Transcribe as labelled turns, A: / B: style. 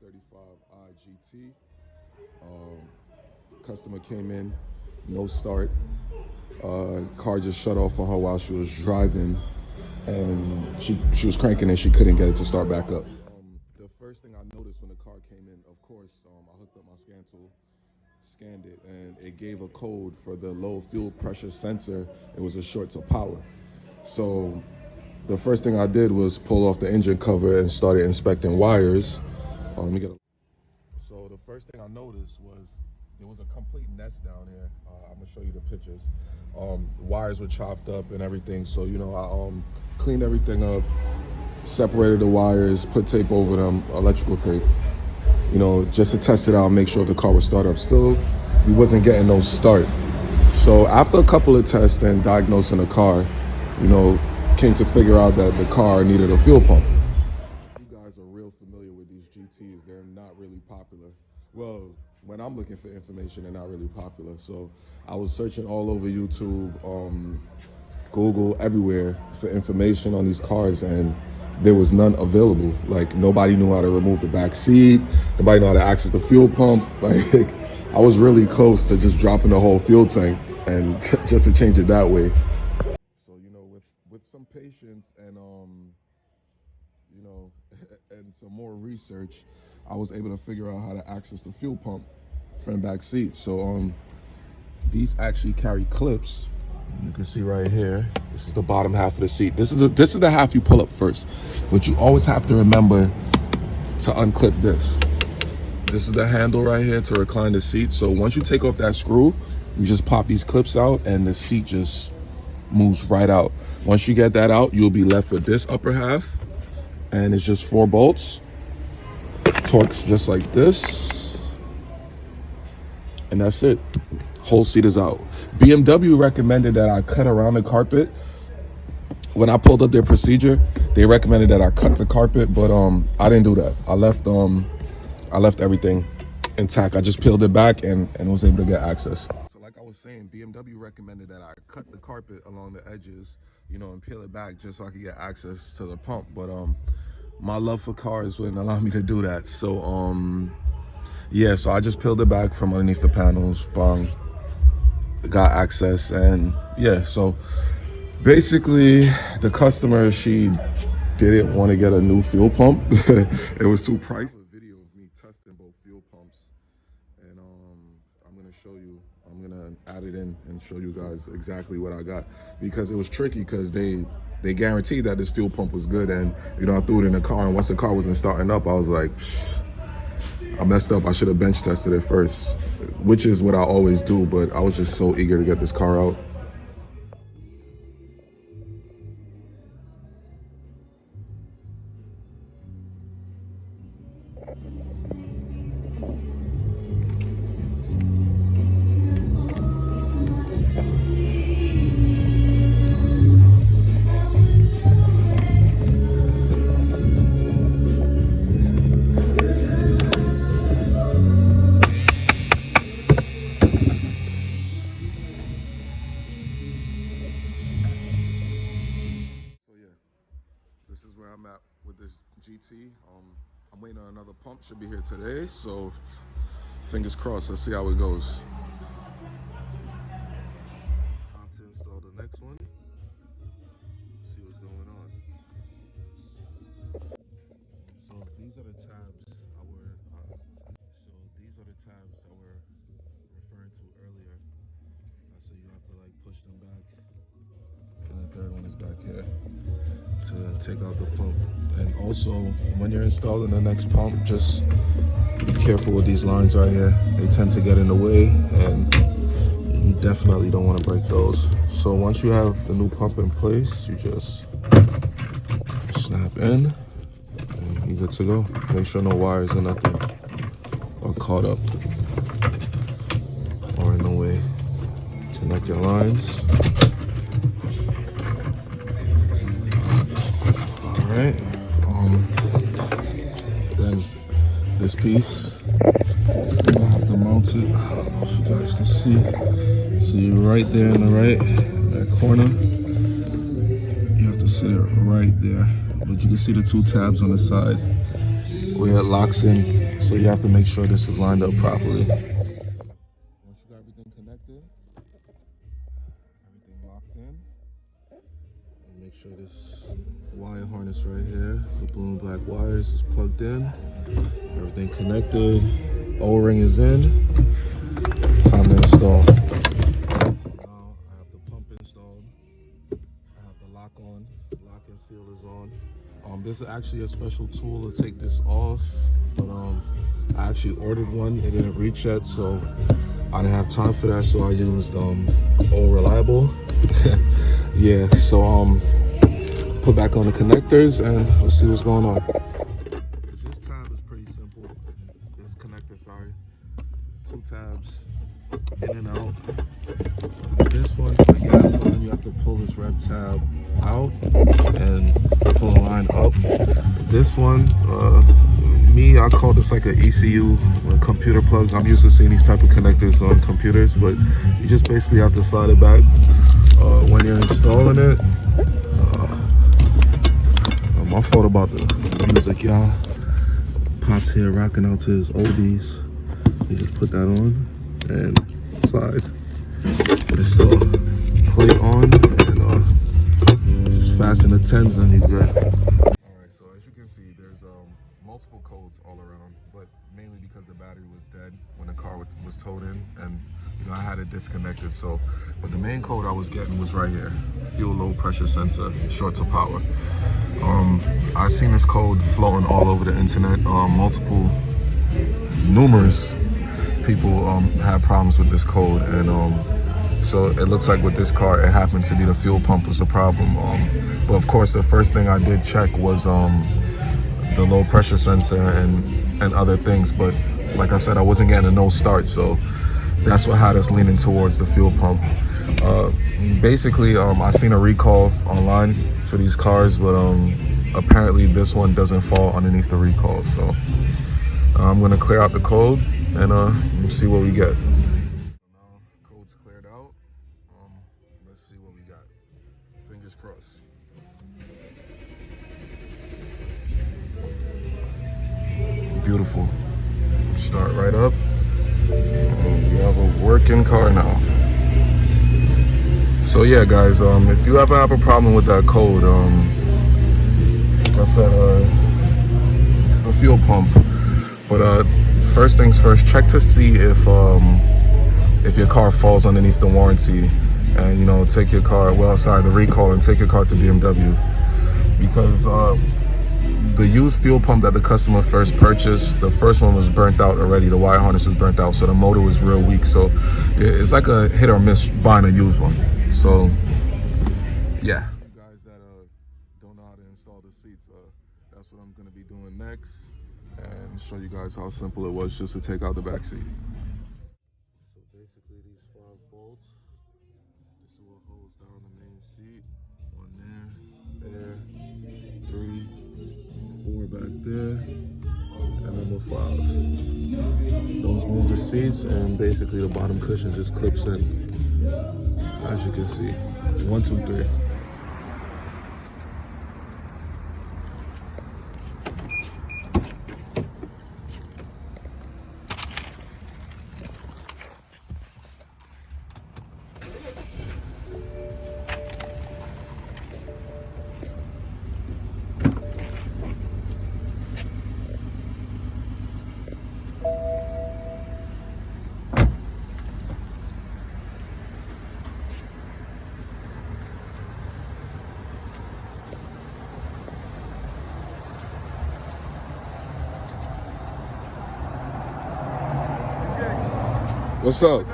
A: N55 GT. Customer came in, no start. Car just shut off on her while she was driving, and she was cranking and she couldn't get it to start back up. The first thing I noticed when the car came in, of course, I hooked up my scan tool, scanned it, and it gave a code for the low fuel pressure sensor. It was a short to power. So the first thing I did was pull off the engine cover and started inspecting wires. So the first thing I noticed was there was a complete nest down here. I'm gonna show you the pictures. Wires were chopped up and everything. So, you know, I cleaned everything up, separated the wires, put tape over them, electrical tape, you know, just to test it out and make sure the car would start up. Still, we wasn't getting no start. So after a couple of tests and diagnosing the car, you know, came to figure out that the car needed a fuel pump. You guys are real familiar with these GTs. They're not really popular. Well, when I'm looking for information, they're not really popular. So I was searching all over YouTube, Google, everywhere for information on these cars, and there was none available. Like, nobody knew how to remove the back seat. Nobody knew how to access the fuel pump. Like, I was really close to just dropping the whole fuel tank and just to change it that way. So, you know, with some patience and, you know, and some more research, I was able to figure out how to access the fuel pump front and back seat. So these actually carry clips. You can see right here, this is the bottom half of the seat. This is the half you pull up first, but you always have to remember to unclip this. This is the handle right here to recline the seat. So once you take off that screw, you just pop these clips out and the seat just moves right out. Once you get that out, you'll be left with this upper half, and it's just 4 bolts. Torques just like this, and that's it. Whole seat is out. BMW recommended that I cut around the carpet. When I pulled up their procedure, they recommended that I cut the carpet, but I didn't do that. I left everything intact. I just peeled it back and was able to get access. So like I was saying, BMW recommended that I cut the carpet along the edges, you know, and peel it back just so I could get access to the pump. But my love for cars wouldn't allow me to do that. So yeah, so I just peeled it back from underneath the panels, bang, got access. And yeah, so basically the customer, she didn't want to get a new fuel pump. It was too pricey. A video of me testing both fuel pumps, and I'm gonna show you, I'm gonna add it in and show you guys exactly what I got, because it was tricky because they guaranteed that this fuel pump was good. And you know, I threw it in the car, and once the car wasn't starting up, I was like, I messed up. I should have bench tested it first, which is what I always do, but I was just so eager to get this car out. This is where I'm at with this GT. I'm waiting on another pump, should be here today, so fingers crossed. Let's see how it goes. Time to install the next one. See what's going on. So these are the tabs I were referring to earlier. So you have to like push them back, and the third one is back here to take out the pump. And also, when you're installing the next pump, just be careful with these lines right here. They tend to get in the way, and you definitely don't want to break those. So once you have the new pump in place, you just snap in and you're good to go. Make sure no wires or nothing are caught up or in the way. Connect your lines. Alright, then this piece, I have to mount it. I don't know if you guys can see. So you're right there in the right, that corner. You have to sit it right there. But you can see the 2 tabs on the side where it locks in So you have to make sure this is lined up properly. Once you got everything connected, everything locked in, and make sure this wire harness right here, the blue and black wires, is plugged in. Everything connected, O-ring is in. Time to install. Now I have the pump installed. I have the lock on. Lock and seal is on. There's actually a special tool to take this off, but I actually ordered one. It didn't reach yet, so I didn't have time for that. So I used All Reliable. Yeah. So put back on the connectors and let's see what's going on. This tab is pretty simple. This connector, sorry. 2 tabs, in and out. This one, for the gas line, you have to pull this red tab out and pull the line up. This one, I call this like an ECU with computer plugs. I'm used to seeing these type of connectors on computers, but you just basically have to slide it back when you're installing it. My fault about the music, y'all. Pop's here rocking out to his oldies. You just put that on and slide. Install plate on and just fasten the 10s and you're good. Alright, so as you can see, there's multiple codes all around, but mainly because the battery was dead when the car was towed in, and I had it disconnected. So, but the main code I was getting was right here: fuel low pressure sensor, short to power. I've seen this code floating all over the internet. Numerous people had problems with this code, and so it looks like with this car, it happened to be the fuel pump was the problem. But of course, the first thing I did check was the low pressure sensor and other things. But like I said, I wasn't getting a no start, so that's what had us leaning towards the fuel pump. Basically, I seen a recall online for these cars, but apparently this one doesn't fall underneath the recall. So I'm gonna clear out the code and see what we get. Now code's cleared out. Let's see what we got. Fingers crossed. Beautiful. Start right up. We have a working car now. So yeah, guys, if you ever have a problem with that code, like I said, it's the fuel pump. But first things first, check to see if your car falls underneath the warranty, and take your car, the recall, and take your car to BMW, because the used fuel pump that the customer first purchased, the first one was burnt out already. The wire harness was burnt out, so the motor was real weak. So it's like a hit or miss buying a used one. So yeah, you guys that don't know how to install the seats, that's what I'm going to be doing next, and show you guys how simple it was just to take out the back seat. So basically, these 5 bolts, this is what holds down the main seat. 1 there, 3, 4 back there, and number 5. Those move the seats, and basically the bottom cushion just clips in, as you can see. 1, 2, 3. What's up?